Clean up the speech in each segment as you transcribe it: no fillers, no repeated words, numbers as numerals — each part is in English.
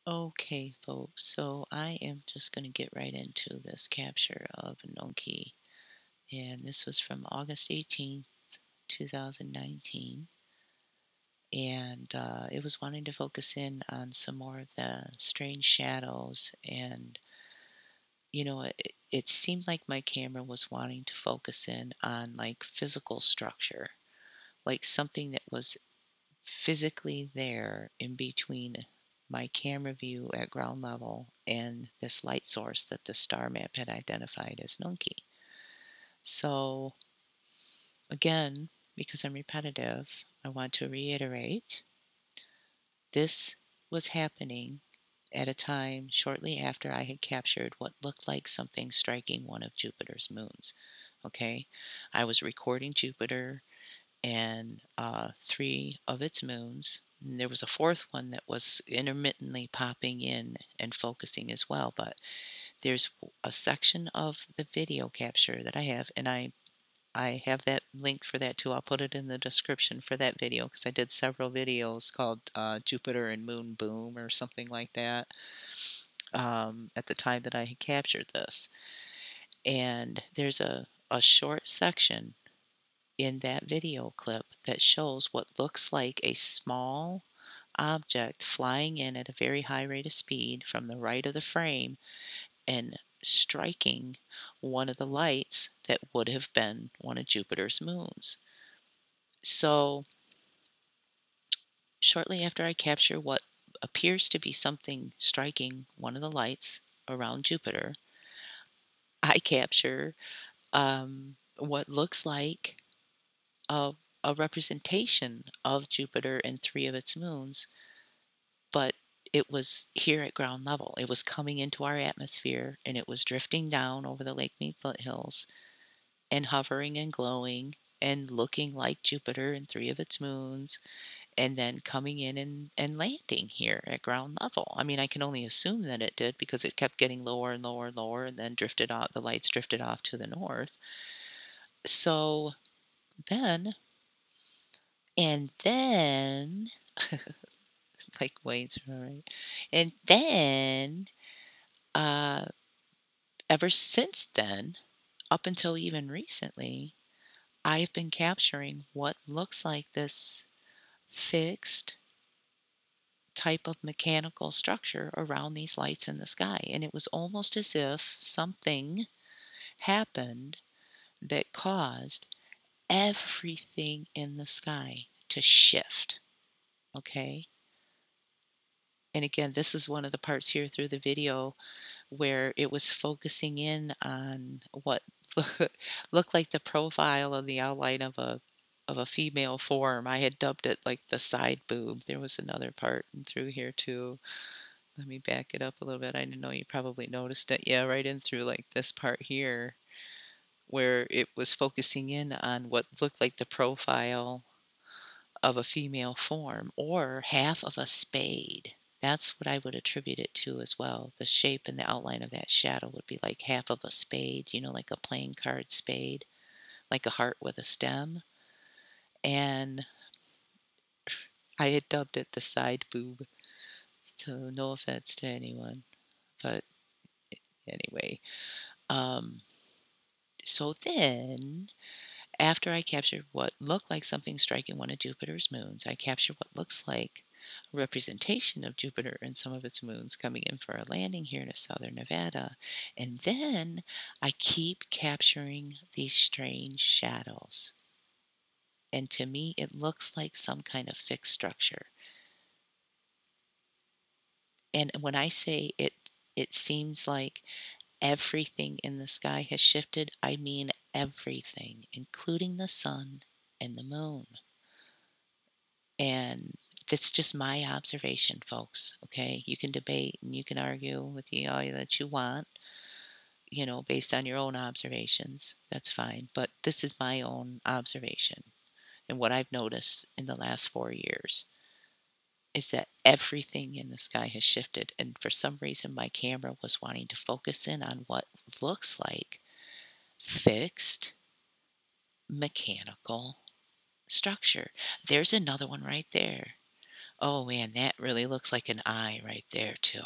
Okay, folks, so I am just going to get right into this capture of Nunki. And this was from August 18th, 2019. And it was wanting to focus in on some more of the strange shadows. And, it seemed like my camera was wanting to focus in on like physical structure, like something that was physically there in between my camera view at ground level and this light source that the star map had identified as Nunki. So, again, because I'm repetitive, I want to reiterate this was happening at a time shortly after I had captured what looked like something striking one of Jupiter's moons. Okay, I was recording Jupiter and three of its moons. And there was a fourth one that was intermittently popping in and focusing as well. But there's a section of the video capture that I have, and I have that linked for that too. I'll put it in the description for that video because I did several videos called Jupiter and Moon Boom or something like that at the time that I had captured this. And there's a short section in that video clip that shows what looks like a small object flying in at a very high rate of speed from the right of the frame and striking one of the lights that would have been one of Jupiter's moons. So, shortly after I capture what appears to be something striking one of the lights around Jupiter, I capture what looks like a, a representation of Jupiter and three of its moons, but it was here at ground level. It was coming into our atmosphere and it was drifting down over the Lake Mead foothills and hovering and glowing and looking like Jupiter and three of its moons, and then coming in and landing here at ground level. I mean, I can only assume that it did because it kept getting lower and lower and lower and then drifted off. The lights drifted off to the north. So then, and then, like Wayne's, right? And then, uh, ever since then, up until even recently, I've been capturing what looks like this fixed type of mechanical structure around these lights in the sky. And it was almost as if something happened that caused everything in the sky to shift. Okay. And again, this is one of the parts here through the video where it was focusing in on what looked like the profile of the outline of a female form. I had dubbed it like the side boob. There was another part in through here too. Let me back it up a little bit. I know you probably noticed it. Yeah, right in through like this part here where it was focusing in on what looked like the profile of a female form or half of a spade. That's what I would attribute it to as well. The shape and the outline of that shadow would be like half of a spade, like a playing card spade, like a heart with a stem. And I had dubbed it the side boob. So no offense to anyone. But anyway, um, so then after I captured what looked like something striking one of Jupiter's moons, I captured what looks like a representation of Jupiter and some of its moons coming in for a landing here to southern Nevada. And then I keep capturing these strange shadows. And to me, it looks like some kind of fixed structure. And when I say it seems like everything in the sky has shifted, I mean everything, including the sun and the moon. And that's just my observation, folks. Okay. You can debate and you can argue with the all that you want, based on your own observations. That's fine. But this is my own observation. And what I've noticed in the last 4 years is that everything in the sky has shifted. And for some reason, my camera was wanting to focus in on what looks like fixed mechanical structure. There's another one right there. Oh man, that really looks like an eye right there too.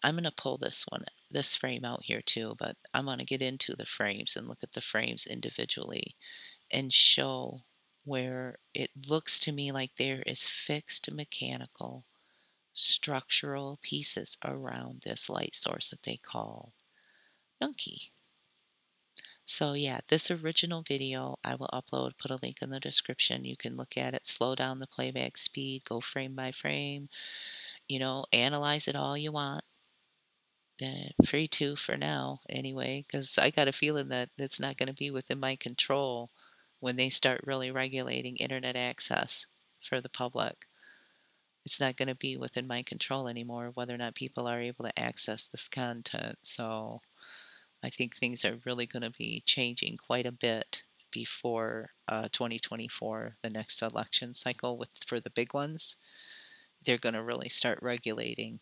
I'm gonna pull this frame out here too, but I'm gonna get into the frames and look at the frames individually and show where it looks to me like there is fixed mechanical structural pieces around this light source that they call Nunki. So yeah, this original video I will upload, put a link in the description. You can look at it, slow down the playback speed, go frame by frame, analyze it all you want. Free to for now anyway, because I got a feeling that it's not going to be within my control when they start really regulating internet access for the public. It's not going to be within my control anymore whether or not people are able to access this content. So I think things are really going to be changing quite a bit before 2024, the next election cycle for the big ones. They're going to really start regulating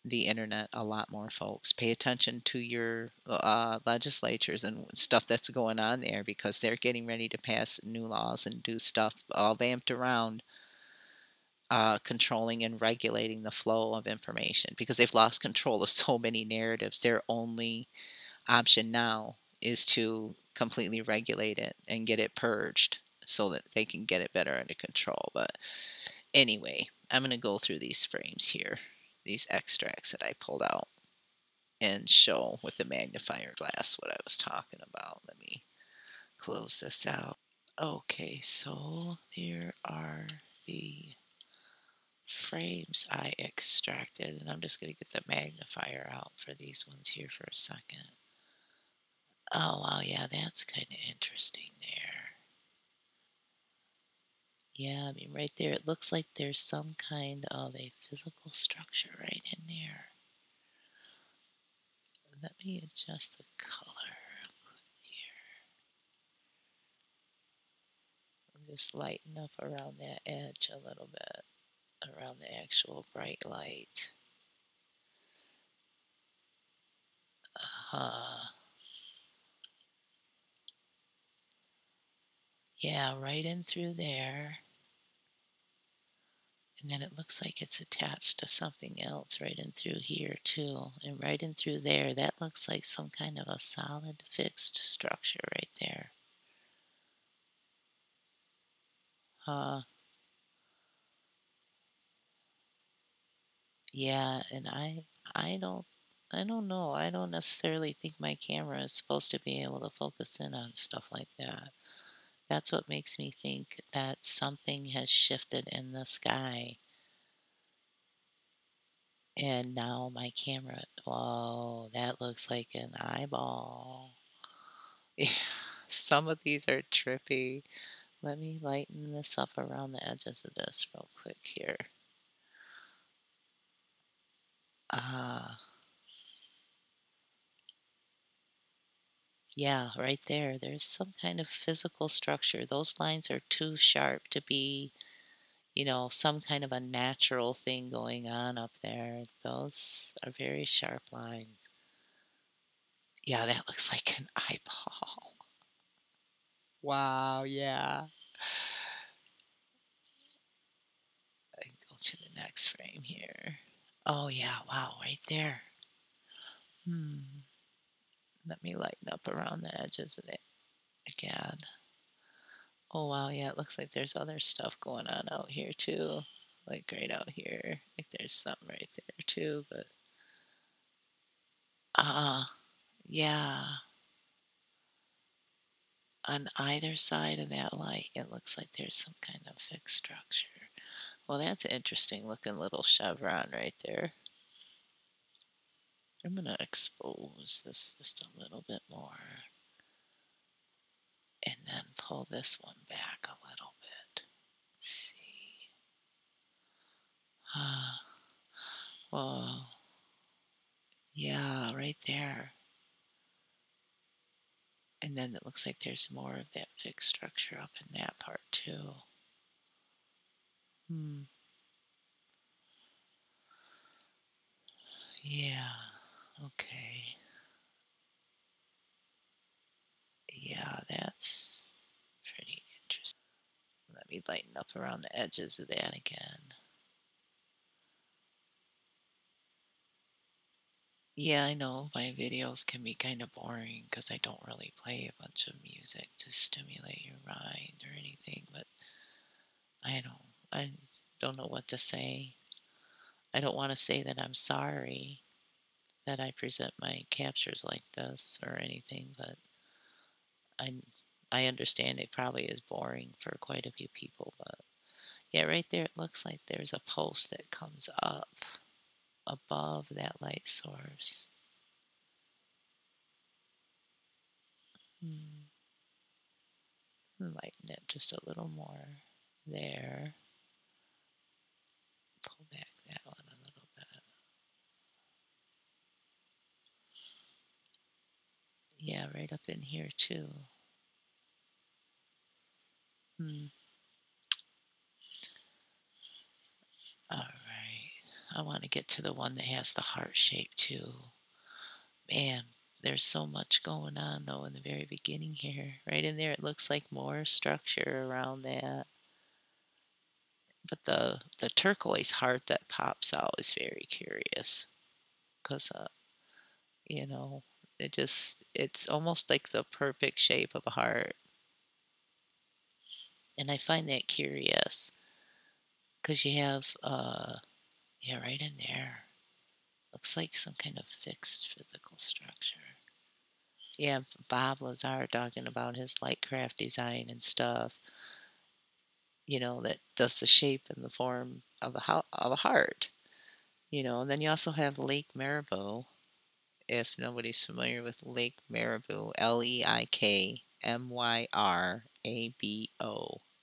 the internet a lot more, folks. Pay attention to your legislatures and stuff that's going on there because they're getting ready to pass new laws and do stuff all vamped around controlling and regulating the flow of information because they've lost control of so many narratives. Their only option now is to completely regulate it and get it purged so that they can get it better under control. But anyway, I'm going to go through these frames here, these extracts that I pulled out, and show with the magnifier glass what I was talking about. Let me close this out. Okay, so there are the frames I extracted, and I'm just going to get the magnifier out for these ones here for a second. Oh, wow, yeah, that's kind of interesting there. Yeah, I mean, right there, it looks like there's some kind of a physical structure right in there. Let me adjust the color here. Just lighten up around that edge a little bit, around the actual bright light. Uh, yeah, right in through there. And then it looks like it's attached to something else right in through here too. And right in through there, that looks like some kind of a solid fixed structure right there. Uh, yeah, and I don't know. I don't necessarily think my camera is supposed to be able to focus in on stuff like that. That's what makes me think that something has shifted in the sky. And now my camera, whoa, that looks like an eyeball. Yeah, some of these are trippy. Let me lighten this up around the edges of this real quick here. Ah, yeah, right there. There's some kind of physical structure. Those lines are too sharp to be, some kind of a natural thing going on up there. Those are very sharp lines. Yeah, that looks like an eyeball. Wow, yeah. I can go to the next frame here. Oh, yeah, wow, right there. Hmm. Let me lighten up around the edges of it again. Oh, wow, yeah, it looks like there's other stuff going on out here too. Like right out here. Like there's something right there too, but yeah. On either side of that light, it looks like there's some kind of fixed structure. Well, that's an interesting looking little chevron right there. I'm going to expose this just a little bit more and then pull this one back a little bit. Let's see. Whoa. Yeah, right there. And then it looks like there's more of that fixed structure up in that part too. Hmm. Yeah. Okay. Yeah, that's pretty interesting. Let me lighten up around the edges of that again. Yeah, I know my videos can be kind of boring because I don't really play a bunch of music to stimulate your mind or anything, but I don't know what to say. I don't want to say that I'm sorry that I present my captures like this or anything, but I I understand it probably is boring for quite a few people, but yeah, right there it looks like there's a post that comes up above that light source. Hmm. Lighten it just a little more there. Pull back that one a little bit. Yeah, right up in here too. Hmm. All right. I want to get to the one that has the heart shape too. Man, there's so much going on though in the very beginning here. Right in there, it looks like more structure around that. But the turquoise heart that pops out is very curious because you know, it's almost like the perfect shape of a heart, and I find that curious because you have yeah, right in there. Looks like some kind of fixed physical structure. Yeah, Bob Lazar talking about his lightcraft design and stuff, that does the shape and the form of of a heart, And then you also have Lake Marabou. If nobody's familiar with Lake Marabou, Leikmyrabo.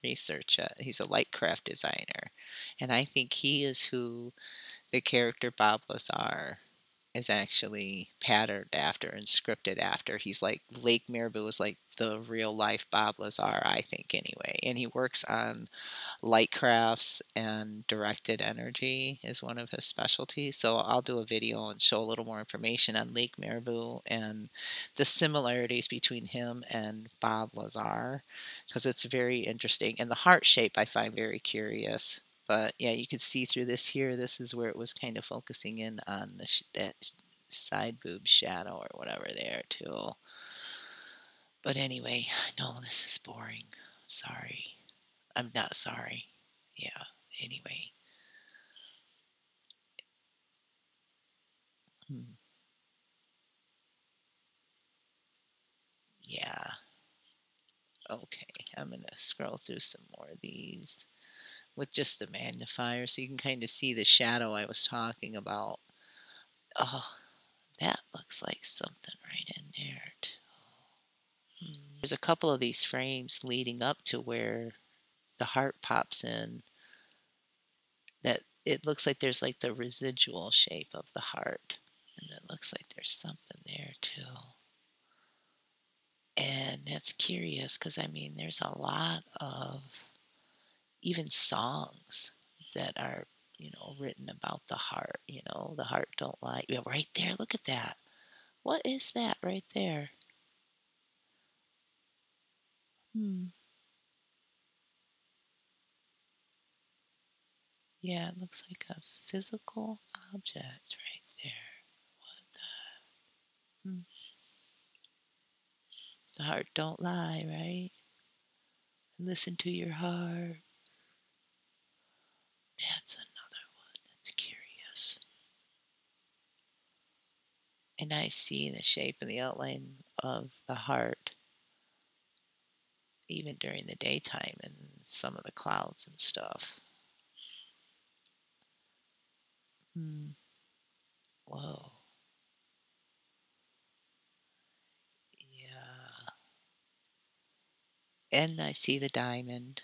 Research it. He's a lightcraft designer. And I think he is who the character Bob Lazar is actually patterned after and scripted after. He's like Lake Marabou is like the real life Bob Lazar, I think, anyway. And he works on light crafts and directed energy is one of his specialties. So I'll do a video and show a little more information on Lake Marabou and the similarities between him and Bob Lazar because it's very interesting. And the heart shape I find very curious. But yeah, you can see through this here. This is where it was kind of focusing in on that side boob shadow or whatever there too. But anyway, no, this is boring. Sorry. I'm not sorry. Yeah. Anyway. Hmm. Yeah. Okay. I'm going to scroll through some more of these with just the magnifier so you can kind of see the shadow I was talking about. Oh, that looks like something right in there, too. There's a couple of these frames leading up to where the heart pops in that it looks like there's like the residual shape of the heart. And it looks like there's something there, too. And that's curious because I mean, there's a lot of even songs that are, written about the heart, the heart don't lie. Yeah, right there, look at that. What is that right there? Hmm. Yeah, it looks like a physical object right there. What hmm. The heart don't lie, right? Listen to your heart. That's another one that's curious. And I see the shape and the outline of the heart even during the daytime and some of the clouds and stuff. Hmm. Whoa. Yeah. And I see the diamond.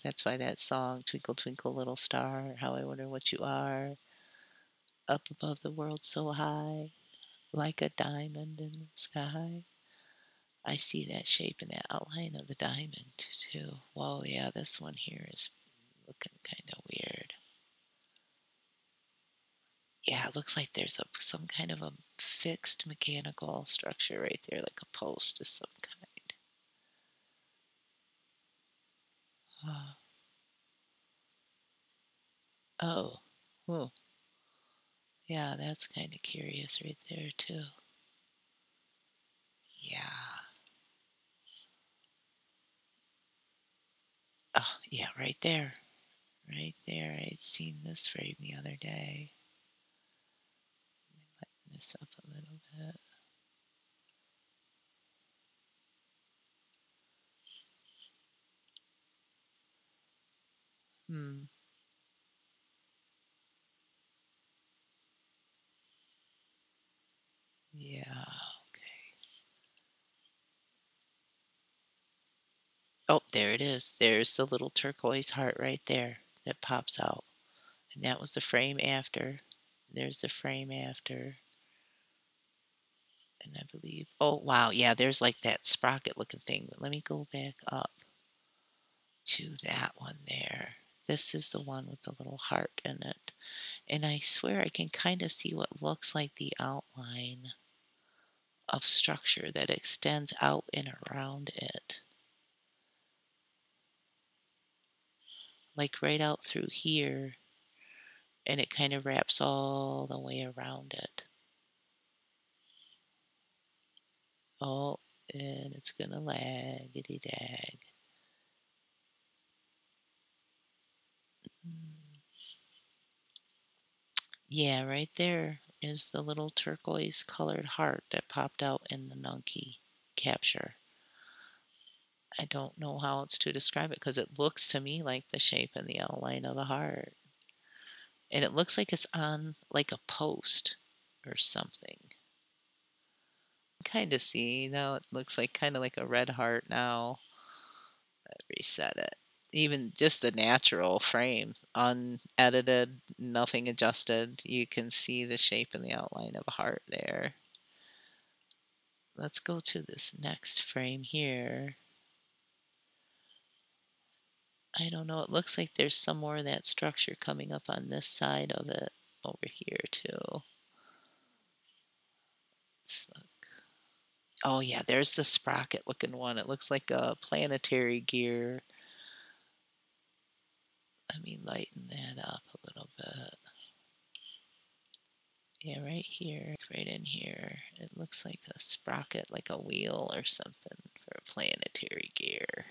That's why that song, Twinkle, Twinkle, Little Star, How I Wonder What You Are, up above the world so high, like a diamond in the sky. I see that shape and that outline of the diamond too. Whoa, yeah, this one here is looking kind of weird. Yeah, it looks like there's some kind of a fixed mechanical structure right there, like a post of some kind. Uh, oh, oh, Yeah, that's kind of curious right there, too. Yeah. Oh, yeah, right there. Right there. I'd seen this frame the other day. Lighten this up a little bit. Hmm. Yeah. Okay. Oh, there it is. There's the little turquoise heart right there that pops out. And that was the frame after. There's the frame after. And I believe, oh, wow. Yeah, there's like that sprocket looking thing. But let me go back up to that one there. This is the one with the little heart in it. And I swear I can kind of see what looks like the outline of structure that extends out and around it. Like right out through here. And it kind of wraps all the way around it. Oh, and it's gonna laggity dag. Mm. Yeah, right there is the little turquoise colored heart that popped out in the Nunki capture. I don't know how else to describe it because it looks to me like the shape and the outline of a heart. And it looks like it's on like a post or something. Kind of see now it looks like kind of like a red heart now. Reset it. Even just the natural frame, unedited, nothing adjusted, you can see the shape and the outline of a heart there. Let's go to this next frame here. I don't know, it looks like there's some more of that structure coming up on this side of it over here too. Let's look. Oh yeah, there's the sprocket looking one. It looks like a planetary gear. Let me lighten that up a little bit. Yeah, right here, right in here. It looks like a sprocket, like a wheel or something for a planetary gear.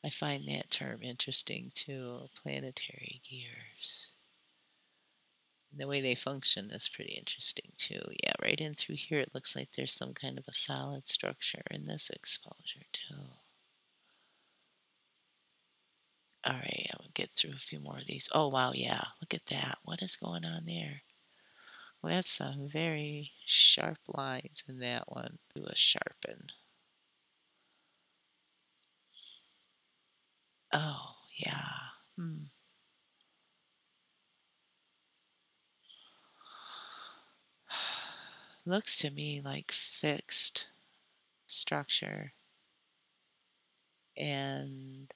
I find that term interesting too, planetary gears. The way they function is pretty interesting too. Yeah, right in through here, it looks like there's some kind of a solid structure in this exposure too. All right, I'm gonna get through a few more of these. Oh, wow, yeah, look at that. What is going on there? Well, that's some very sharp lines in that one. Do a sharpen. Oh, yeah. Hmm. Looks to me like fixed structure, and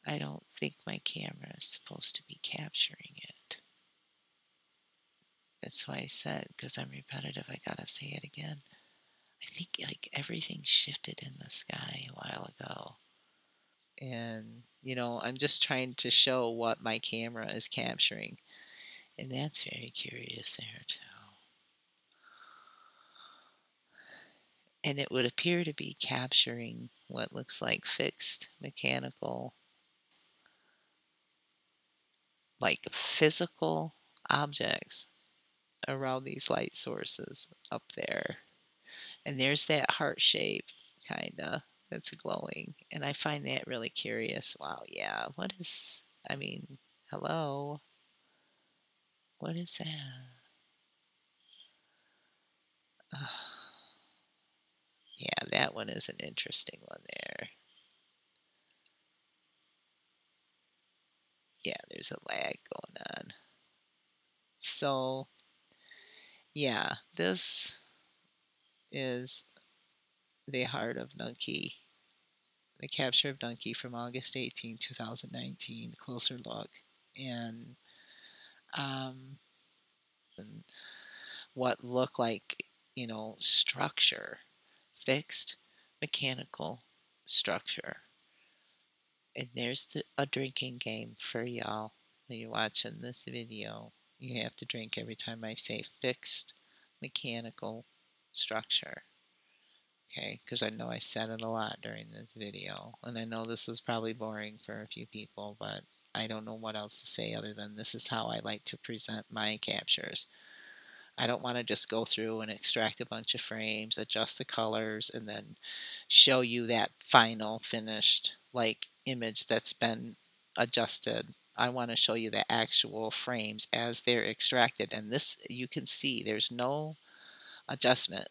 I don't think my camera is supposed to be capturing it. That's why I said, because I'm repetitive, I gotta say it again. I think like everything shifted in the sky a while ago. And, I'm just trying to show what my camera is capturing. And that's very curious there, too. And it would appear to be capturing what looks like fixed mechanical, like physical objects around these light sources up there. And there's that heart shape, kind of, that's glowing. And I find that really curious. Wow, yeah. I mean, hello? What is that? Yeah, that one is an interesting one there. Yeah, there's a lag going on. So, yeah, this is the heart of Nunki, the capture of Nunki from August 18, 2019. Closer look. And, um, and what looked like, structure, fixed mechanical structure. And there's a drinking game for y'all when you're watching this video. You have to drink every time I say fixed mechanical structure. Okay, because I know I said it a lot during this video, and I know this was probably boring for a few people, but I don't know what else to say other than this is how I like to present my captures. I don't want to just go through and extract a bunch of frames, adjust the colors, and then show you that final finished like image that's been adjusted. I want to show you the actual frames as they're extracted, and this you can see there's no adjustment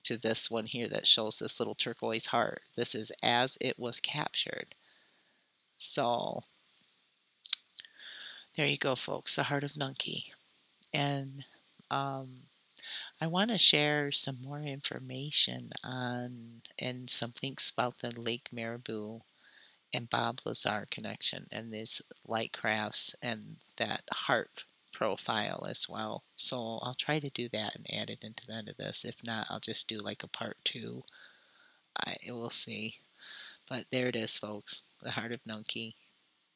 to this one here that shows this little turquoise heart. This is as it was captured. So there you go, folks, the heart of Nunki. And um, I want to share some more information on and some links about the Lake Marabou and Bob Lazar connection and these light crafts and that heart profile as well. So I'll try to do that and add it into the end of this. If not, I'll just do like a part two. I will see. But there it is, folks. The Heart of Nunki.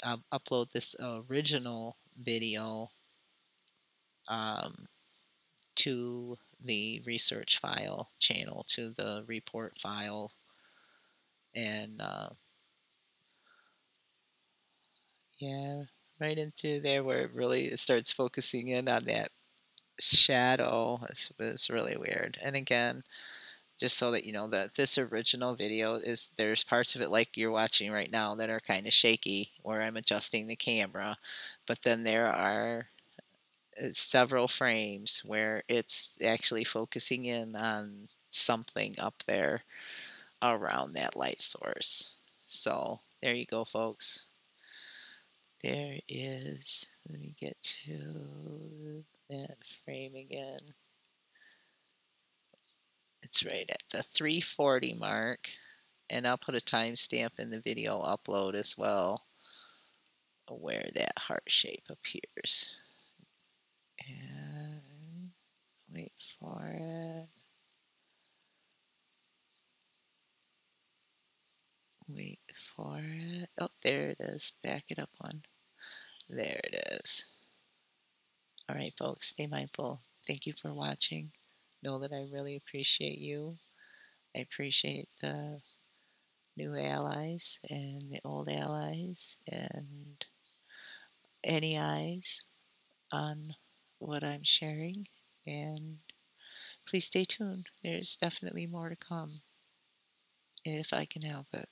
I'll upload this original video um, to the research file channel, to the report file, and yeah, right into there where it really starts focusing in on that shadow. It's really weird. And again, just so that you know that this original video is there's parts of it like you're watching right now that are kind of shaky where I'm adjusting the camera, but then there are several frames where it's actually focusing in on something up there around that light source. So there you go, folks. There is, let me get to that frame again. It's right at the 340 mark, and I'll put a timestamp in the video upload as well where that heart shape appears. And wait for it. Wait for it. Oh, there it is. Back it up one. There it is. All right, folks, stay mindful. Thank you for watching. Know that I really appreciate you. I appreciate the new allies and the old allies and any eyes on what I'm sharing. And please stay tuned. There's definitely more to come if I can help it.